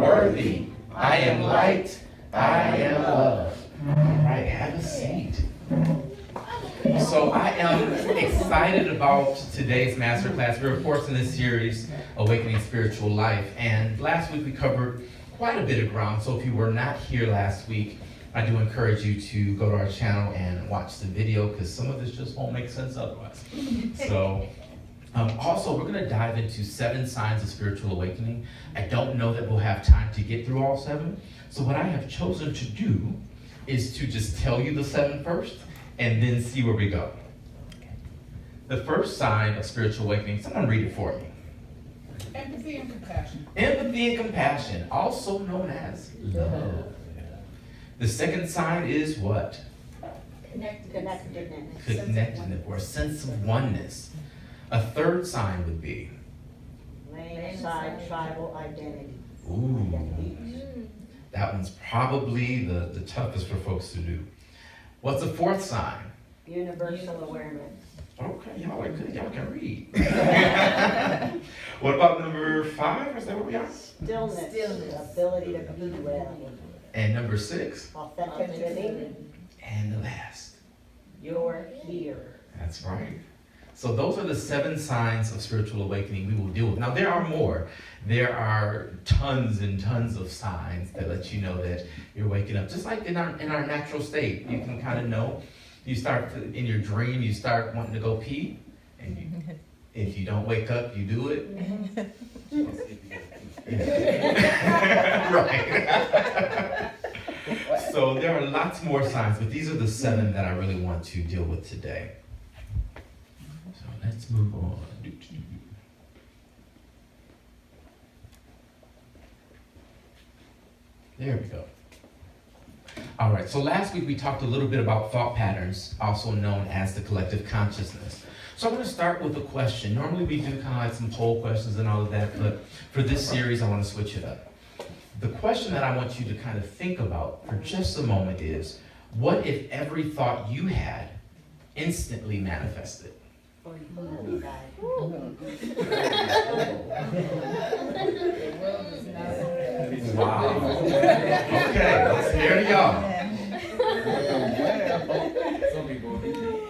worthy. I am light. I am love. All right, have a seat. So I am excited about today's masterclass. We're, of course, in this series, Awakening Spiritual Life. And last week we covered quite a bit of ground. So if you were not here last week, I do encourage you to go to our channel and watch the video because some of this just won't make sense otherwise. So also, we're going to dive into 7 signs of spiritual awakening. I don't know that we'll have time to get through all 7. So what I have chosen to do is to just tell you the 7 first and then see where we go. The first sign of spiritual awakening, someone read it for me. Empathy and compassion. Empathy and compassion, also known as love. The second sign is what? Connectedness, or a sense of oneness. A third sign would be? Landside tribal identity. Ooh, that one's probably the toughest for folks to do. What's the fourth sign? Universal awareness. Okay, y'all are good, y'all can read. What about number 5? Is that where we are? Stillness. Ability to be well. And number 6? Authenticity. And the last? You're here. That's right. So those are the 7 signs of spiritual awakening we will deal with. Now there are more. There are tons and tons of signs that let you know that you're waking up. Just like in our natural state, you can kind of know. You start in your dream, you start wanting to go pee, and if you don't wake up, you do it. Right. So there are lots more signs, but these are the 7 that I really want to deal with today. So let's move on. There we go. All right, so last week we talked a little bit about thought patterns, also known as the collective consciousness. So I'm going to start with a question. Normally we do kind of like some poll questions and all of that, but for this series I want to switch it up. The question that I want you to kind of think about for just a moment is, what if every thought you had instantly manifested? Wow. Okay, let's hear it, y'all.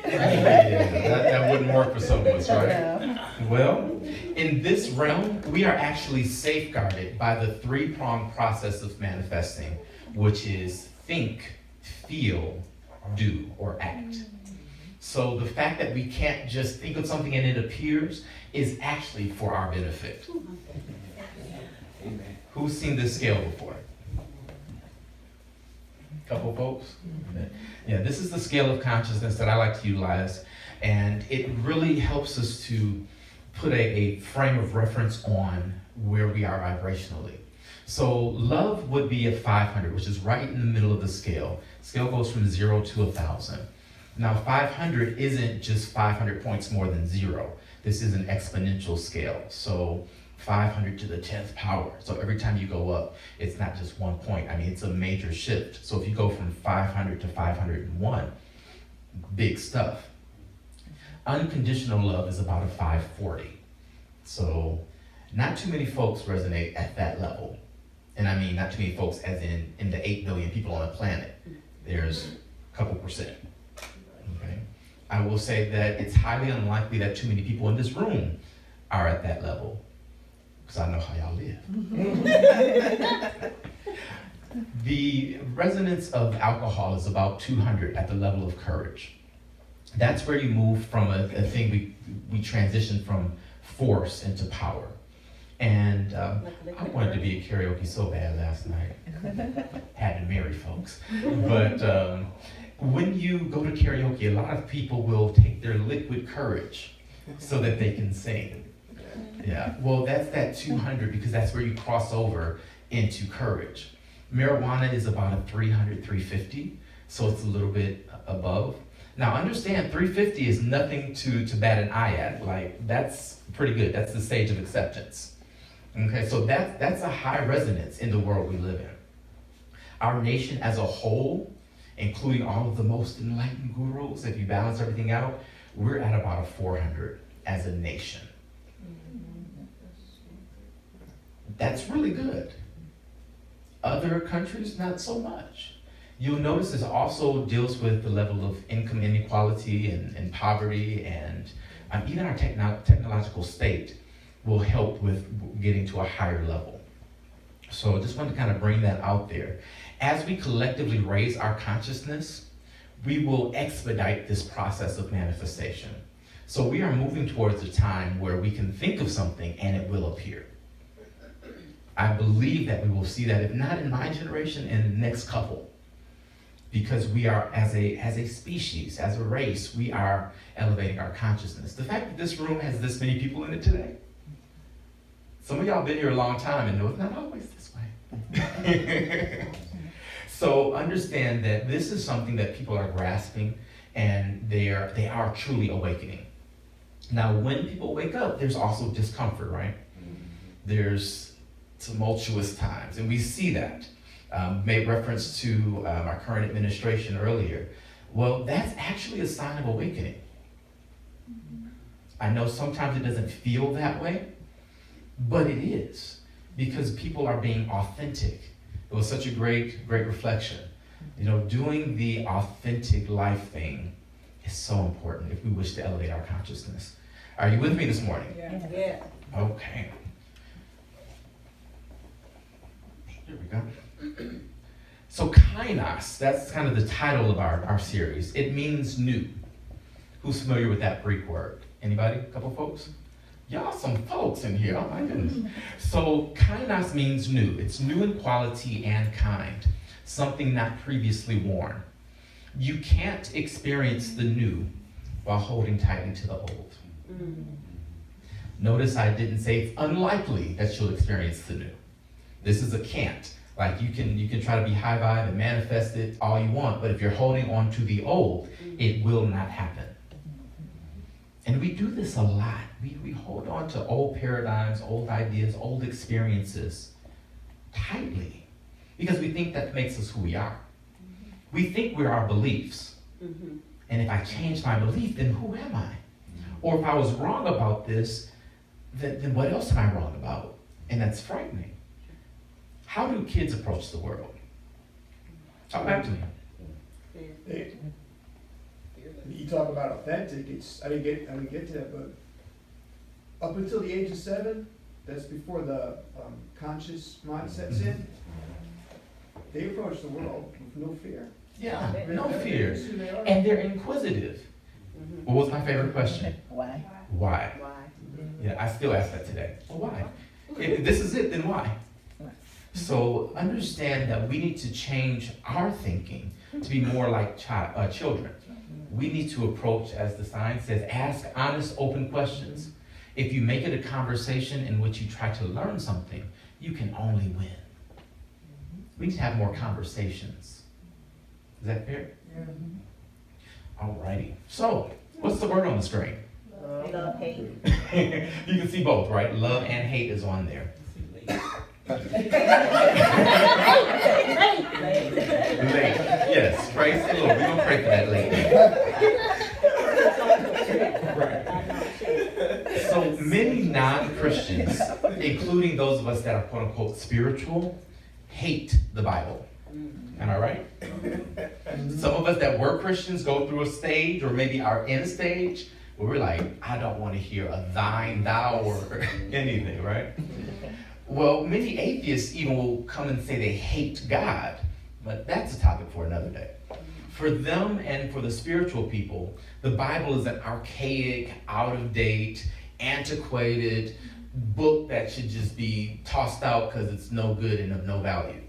Yeah, that wouldn't work for some of us, right? Well, in this realm, we are actually safeguarded by the 3-pronged process of manifesting, which is think, feel, do, or act. So the fact that we can't just think of something and it appears is actually for our benefit. Amen. Who's seen this scale before? Couple folks? Yeah, this is the scale of consciousness that I like to utilize, and it really helps us to put a frame of reference on where we are vibrationally. So love would be a 500, which is right in the middle of the scale. Scale goes from 0 to 1,000. Now 500 isn't just 500 points more than 0. This is an exponential scale. So 500 to the 10th power. So every time you go up, it's not just 1 point. I mean, it's a major shift. So if you go from 500 to 501, big stuff. Unconditional love is about a 540. So not too many folks resonate at that level. And I mean, not too many folks as in the 8 billion people on the planet. There's a couple percent. Okay. I will say that it's highly unlikely that too many people in this room are at that level, because I know how y'all live. The resonance of alcohol is about 200 at the level of courage. That's where you move from a thing we transition from force into power. And I wanted to be at karaoke so bad last night. Had to marry folks. But when you go to karaoke, a lot of people will take their liquid courage so that they can sing. Yeah, well, that's that 200 because that's where you cross over into courage. Marijuana is about a 300, 350, so it's a little bit above. Now understand, 350 is nothing to bat an eye at. Like, that's pretty good. That's the stage of acceptance. Okay, so that's a high resonance in the world we live in. Our nation as a whole, including all of the most enlightened gurus, if you balance everything out, we're at about a 400 as a nation. That's really good. Other countries, not so much. You'll notice this also deals with the level of income inequality and poverty, and even our technological state will help with getting to a higher level. So I just wanted to kind of bring that out there. As we collectively raise our consciousness, we will expedite this process of manifestation. So we are moving towards a time where we can think of something and it will appear. I believe that we will see that, if not in my generation, in the next couple. Because we are, as a species, as a race, we are elevating our consciousness. The fact that this room has this many people in it today, some of y'all been here a long time and know it's not always this way. So understand that this is something that people are grasping, and they are truly awakening. Now, when people wake up, there's also discomfort, right? There's tumultuous times, and we see that. Made reference to our current administration earlier. Well, that's actually a sign of awakening. I know sometimes it doesn't feel that way, but it is, because people are being authentic. It was such a great reflection. You know, doing the authentic life thing is so important if we wish to elevate our consciousness. Are you with me this morning? Yeah. Okay. Here we go. So kainos, that's kind of the title of our series. It means new. Who's familiar with that Greek word? Anybody? A couple folks? Y'all some folks in here, oh my goodness. So kainos means new. It's new in quality and kind. Something not previously worn. You can't experience the new while holding tightly to the old. Notice I didn't say it's unlikely that you'll experience the new. This is a can't. Like you can try to be high vibe and manifest it all you want, but if you're holding on to the old, it will not happen. And we do this a lot. We hold on to old paradigms, old ideas, old experiences tightly because we think that makes us who we are. We think we're our beliefs. And if I change my belief, then who am I? Or if I was wrong about this, then what else am I wrong about? And that's frightening. How do kids approach the world? Talk back to me. You talk about authentic. I didn't get to that, but up until the age of 7, that's before the conscious mind sets in. They approach the world with no fear. Yeah, no fear. And they're inquisitive. What was my favorite question? Why? Why? Yeah, I still ask that today. Well, why? If this is it, then why? So understand that we need to change our thinking to be more like children. We need to approach, as the sign says, ask honest, open questions. If you make it a conversation in which you try to learn something, you can only win. We need to have more conversations. Is that fair? Alrighty. So, what's the word on the screen? Love, hate. You can see both, right? Love and hate is on there. Late. Yes, praise the Lord. We're going to pray for that lady. So many non-Christians, including those of us that are quote unquote spiritual, hate the Bible. Am I right? Some of us that were Christians go through a stage, or maybe are in a stage, where we're like, I don't want to hear a thine, thou, or anything, right? Well, many atheists even will come and say they hate God, but that's a topic for another day. For them and for the spiritual people, the Bible is an archaic, out of date, antiquated book that should just be tossed out because it's no good and of no value.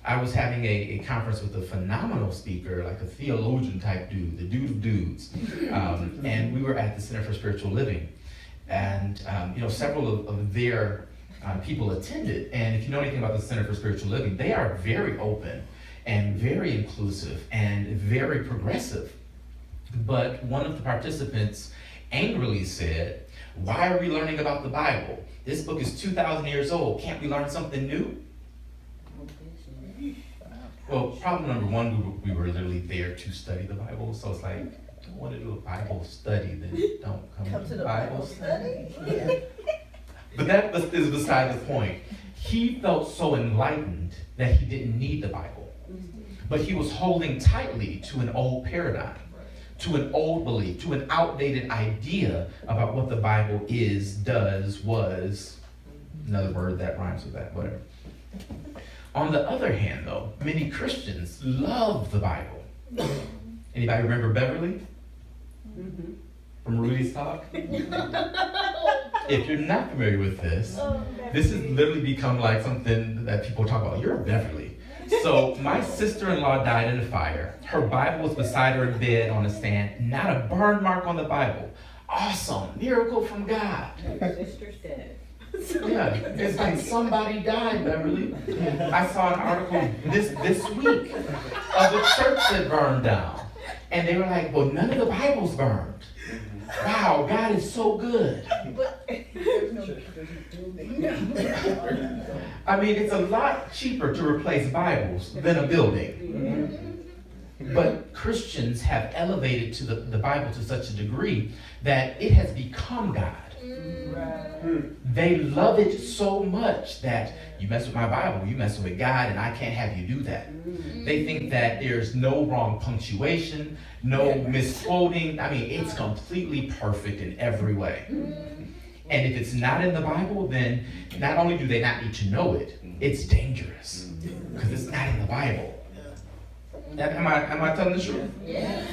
I was having a conference with a phenomenal speaker, like a theologian type dude, the dude of dudes, and we were at the Center for Spiritual Living, and several of their people attended. And if you know anything about the Center for Spiritual Living, they are very open and very inclusive and very progressive. But one of the participants angrily said, "Why are we learning about the Bible? This book is 2,000 years old. Can't we learn something new?" Well, problem number one, we were literally there to study the Bible. So it's like, if you want to do a Bible study, then don't come to the Bible study. But that is beside the point. he felt so enlightened that he didn't need the Bible. But he was holding tightly to an old paradigm, to an old belief, to an outdated idea about what the Bible is, does, was. Another word that rhymes with that, whatever. On the other hand, though, many Christians love the Bible. Anybody remember Beverly? From Rudy's talk? If you're not familiar with this, this has literally become like something that people talk about. You're Beverly. So my sister-in-law died in a fire. Her Bible was beside her bed on a stand. Not a burn mark on the Bible. Awesome. Miracle from God. Sister's dead. Yeah, it's like somebody died, Beverly. I saw an article this week of a church that burned down. And they were like, well, none of the Bibles burned. Wow, God is so good. I mean, it's a lot cheaper to replace Bibles than a building. But Christians have elevated to the Bible to such a degree that it has become God. They love it so much that you mess with my Bible, you mess with God, and I can't have you do that. They think that there's no wrong punctuation, no misquoting. I mean, it's completely perfect in every way. And if it's not in the Bible, then not only do they not need to know it, it's dangerous because it's not in the Bible. Am I telling the truth? Yeah.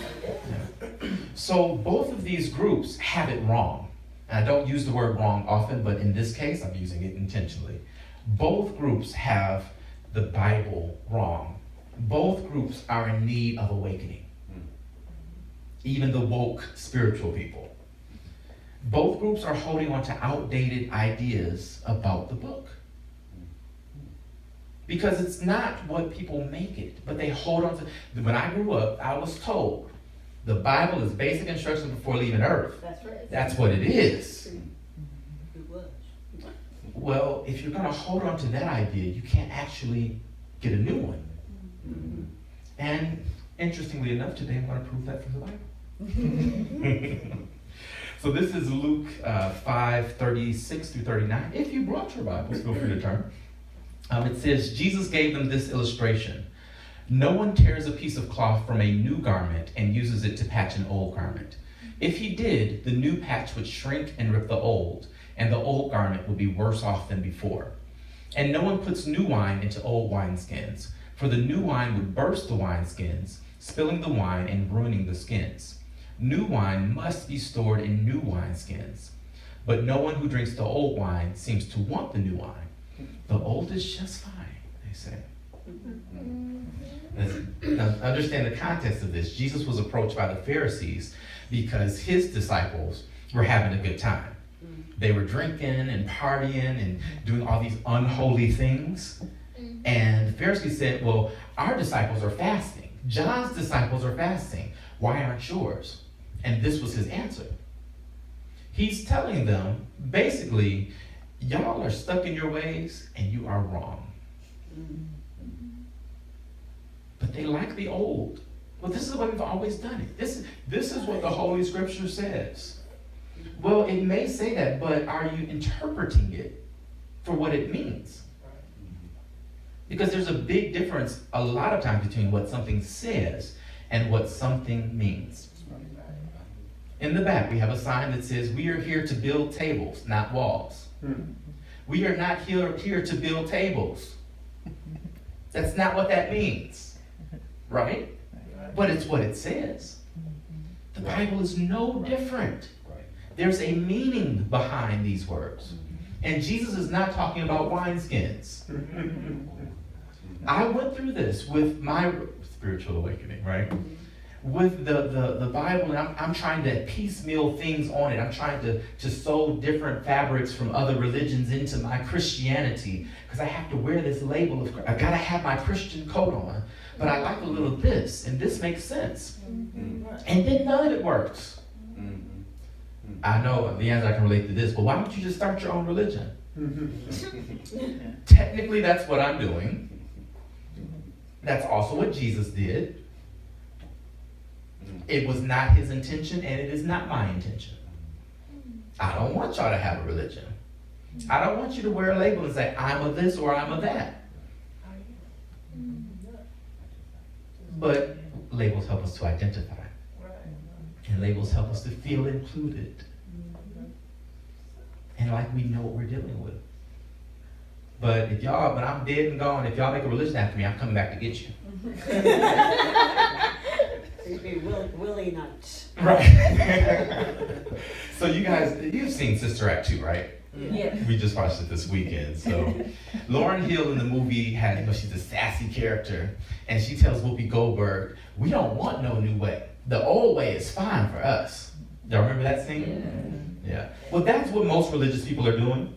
So both of these groups have it wrong. And I don't use the word wrong often, but in this case, I'm using it intentionally. Both groups have the Bible wrong. Both groups are in need of awakening. Even the woke spiritual people. Both groups are holding on to outdated ideas about the book. Because it's not what people make it, but they hold on to. When I grew up, I was told the Bible is basic instructions before leaving earth. That's right. That's what it is. It was. Well, if you're going to hold on to that idea, you can't actually get a new one. And interestingly enough, today I'm going to prove that from the Bible. So this is Luke 5:36 through 39. If you brought your Bibles, feel free to turn. It says, Jesus gave them this illustration. No one tears a piece of cloth from a new garment and uses it to patch an old garment. If he did, the new patch would shrink and rip the old, and the old garment would be worse off than before. And no one puts new wine into old wineskins, for the new wine would burst the wineskins, spilling the wine and ruining the skins. New wine must be stored in new wineskins. But no one who drinks the old wine seems to want the new wine. The old is just fine, they say. Now, understand the context of this. Jesus was approached by the Pharisees because his disciples were having a good time. They were drinking and partying and doing all these unholy things. And the Pharisees said, well, our disciples are fasting. John's disciples are fasting. Why aren't yours? And this was his answer. He's telling them, basically, y'all are stuck in your ways and you are wrong. But they like the old. Well, this is what we've always done it. This is what the Holy Scripture says. Well, it may say that, but are you interpreting it for what it means? Because there's a big difference a lot of times between what something says and what something means. In the back, we have a sign that says, we are here to build tables, not walls. We are not here to build tables. That's not what that means, right? But it's what it says. The Bible is no different. There's a meaning behind these words. And Jesus is not talking about wineskins. I went through this with my spiritual awakening, right? With the Bible, and I'm trying to piecemeal things on it. I'm trying to sew different fabrics from other religions into my Christianity because I have to wear this label of, I gotta have my Christian coat on, but I like a little this, and this makes sense. And then none of it works. I know, Leanne, I can relate to this, but why don't you just start your own religion? Technically, that's what I'm doing. That's also what Jesus did. It was not his intention, and it is not my intention. I don't want y'all to have a religion. I don't want you to wear a label and say, I'm a this or I'm a that. But labels help us to identify. And labels help us to feel included. And like we know what we're dealing with. But when I'm dead and gone, if y'all make a religion after me, I'm coming back to get you. You'd be willy nuts. Right. So you guys, you've seen Sister Act 2, right? Yeah. We just watched it this weekend. So Lauryn Hill in the movie she's a sassy character, and she tells Whoopi Goldberg, we don't want no new way. The old way is fine for us. Y'all remember that scene? Yeah. Well, that's what most religious people are doing.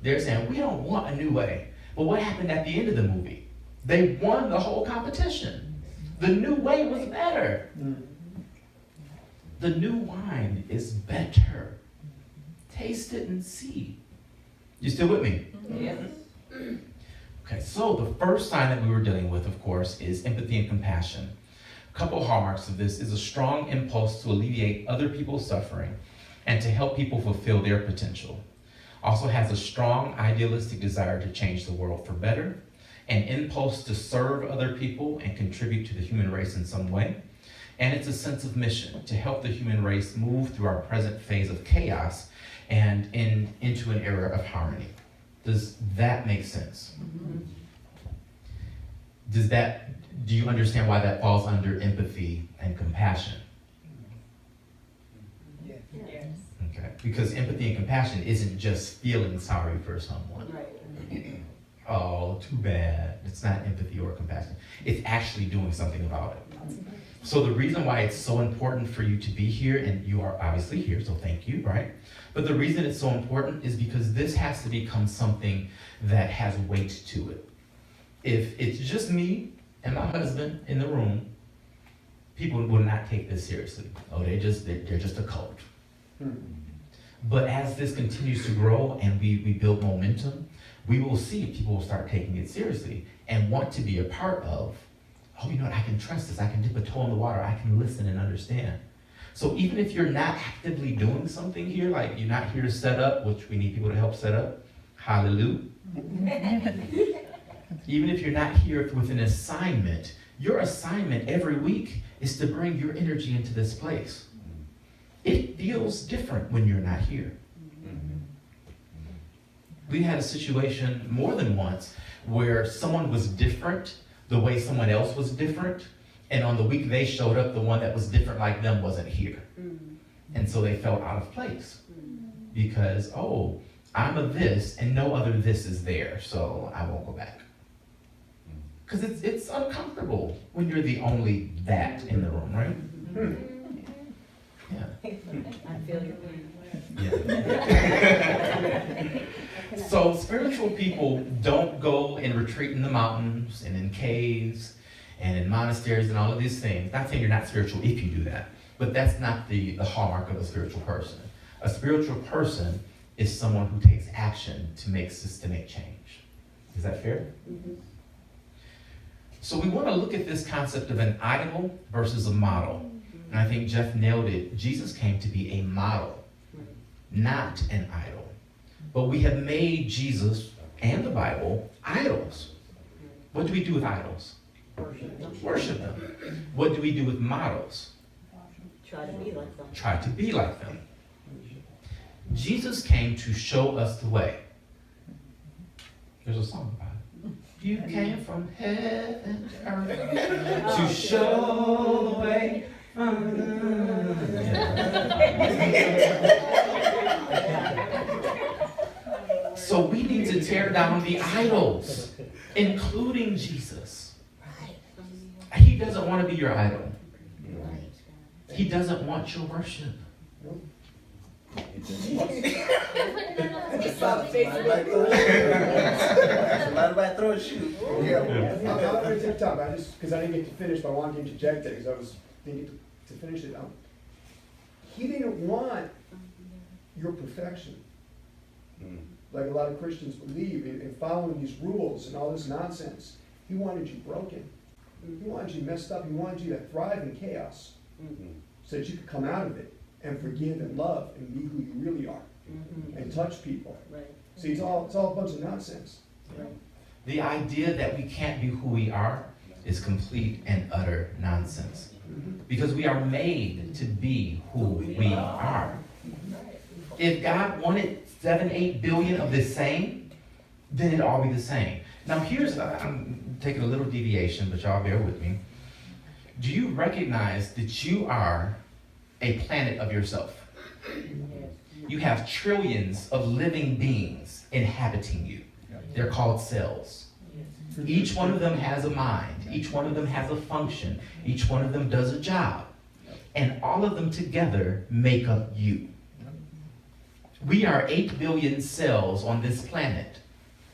They're saying, we don't want a new way. But what happened at the end of the movie? They won the whole competition. The new way was better. The new wine is better. Taste it and see. You still with me? Yes. Okay, so the first sign that we were dealing with, of course, is empathy and compassion. A couple hallmarks of this is a strong impulse to alleviate other people's suffering and to help people fulfill their potential. Also has a strong idealistic desire to change the world for better, an impulse to serve other people and contribute to the human race in some way, and it's a sense of mission to help the human race move through our present phase of chaos and into an era of harmony. Does that make sense? Do you understand why that falls under empathy and compassion? Yes. Okay, because empathy and compassion isn't just feeling sorry for someone. Right. Oh, too bad. It's not empathy or compassion. It's actually doing something about it. So the reason why it's so important for you to be here, and you are obviously here, so thank you, right? But the reason it's so important is because this has to become something that has weight to it. If it's just me and my husband in the room, people will not take this seriously. Oh, they're just a cult. But as this continues to grow and we build momentum, we will see people will start taking it seriously and want to be a part of, oh, you know what, I can trust this, I can dip a toe in the water, I can listen and understand. So even if you're not actively doing something here, like you're not here to set up, which we need people to help set up, hallelujah. Even if you're not here with an assignment, your assignment every week is to bring your energy into this place. It feels different when you're not here. We had a situation more than once where someone was different the way someone else was different, and on the week they showed up, the one that was different like them wasn't here. And so they felt out of place because, oh, I'm a this and no other this is there, so I won't go back. Because it's uncomfortable when you're the only that in the room, right? Yeah. I feel your pain. Yeah. So spiritual people don't go and retreat in the mountains and in caves and in monasteries and all of these things. Not saying you're not spiritual if you do that, but that's not the hallmark of a spiritual person. A spiritual person is someone who takes action to make systemic change. Is that fair? Mm-hmm. So we want to look at this concept of an idol versus a model. And I think Jeff nailed it. Jesus came to be a model, not an idol. But we have made Jesus and the Bible idols. What do we do with idols? Worship them. What do we do with models? Try to be like them. Try to be like them. Jesus came to show us the way. There's a song about it. You came from heaven to earth to show the way. So we need to tear down the idols, including Jesus. He doesn't want to be your idol. He doesn't want your worship. I'm not going to TikTok, because I didn't get to finish, but I wanted to interject it, because I was thinking to finish it. He didn't want your perfection. Like a lot of Christians believe in following these rules and all this nonsense. He wanted you broken. He wanted you messed up. He wanted you to thrive in chaos so that you could come out of it and forgive and love and be who you really are and touch people. Right. See, it's all a bunch of nonsense. The idea that we can't be who we are is complete and utter nonsense. Because we are made to be who we are. If God wanted 7-8 billion of the same, then it'd all be the same. Now I'm taking a little deviation, but y'all bear with me. Do you recognize that you are a planet of yourself? You have trillions of living beings inhabiting you. They're called cells. Each one of them has a mind. Each one of them has a function. Each one of them does a job. And all of them together make up you. We are 8 billion cells on this planet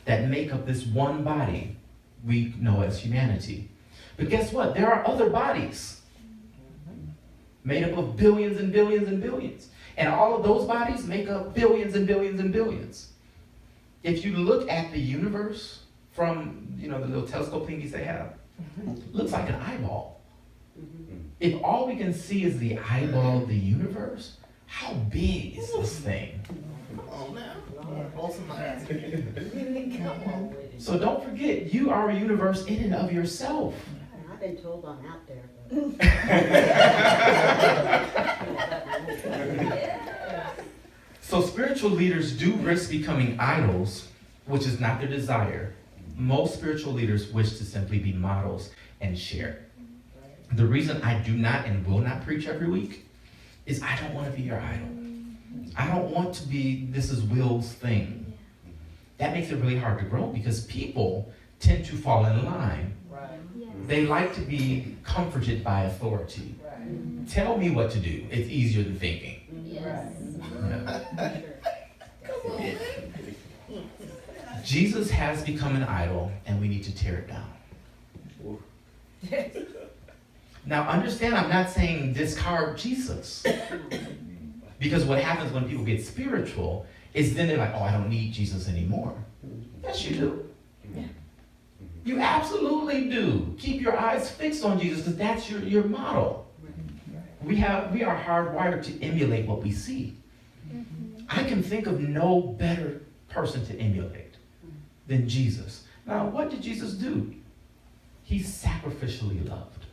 that make up this one body we know as humanity. But guess what? There are other bodies made up of billions and billions and billions. And all of those bodies make up billions and billions and billions. If you look at the universe from, the little telescope thingies they have, looks like an eyeball. If all we can see is the eyeball of the universe, how big is this thing? So don't forget, you are a universe in and of yourself. I've been told I'm out there, but. So spiritual leaders do risk becoming idols, which is not their desire. Most spiritual leaders wish to simply be models and share. The reason I do not and will not preach every week is I don't want to be your idol. I don't want to be, this is Will's thing. That makes it really hard to grow because people tend to fall in line. They like to be comforted by authority. Tell me what to do. It's easier than thinking. Yeah. Jesus has become an idol, and we need to tear it down. Now, understand, I'm not saying discard Jesus. Because what happens when people get spiritual is then they're like, oh, I don't need Jesus anymore. Yes, you do. You absolutely do. Keep your eyes fixed on Jesus because that's your model. We are hardwired to emulate what we see. I can think of no better person to emulate than Jesus. Now, what did Jesus do? He sacrificially loved.